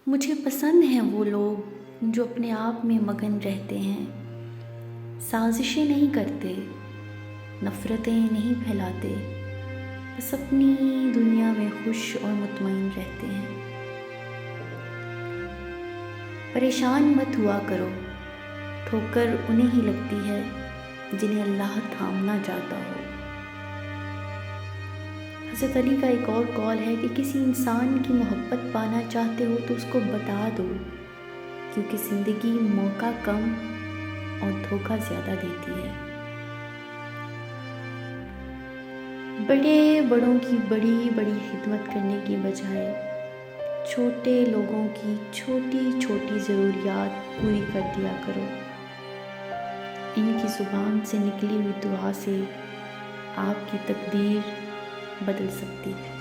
مجھے پسند ہیں وہ لوگ جو اپنے آپ میں مگن رہتے ہیں، سازشیں نہیں کرتے، نفرتیں نہیں پھیلاتے، بس اپنی دنیا میں خوش اور مطمئن رہتے ہیں۔ پریشان مت ہوا کرو، ٹھوکر انہیں ہی لگتی ہے جنہیں اللہ تھامنا چاہتا ہو۔ حضرت علی کا ایک اور قول ہے کہ کسی انسان کی محبت پانا چاہتے ہو تو اس کو بتا دو، کیونکہ زندگی موقع کم اور دھوکہ زیادہ دیتی ہے۔ بڑے بڑوں کی بڑی بڑی خدمت کرنے کی بجائے چھوٹے لوگوں کی چھوٹی چھوٹی ضروریات پوری کر دیا کرو۔ ان کی زبان سے نکلی ہوئی دعا سے آپ کی تقدیر بدل سکتی ہے۔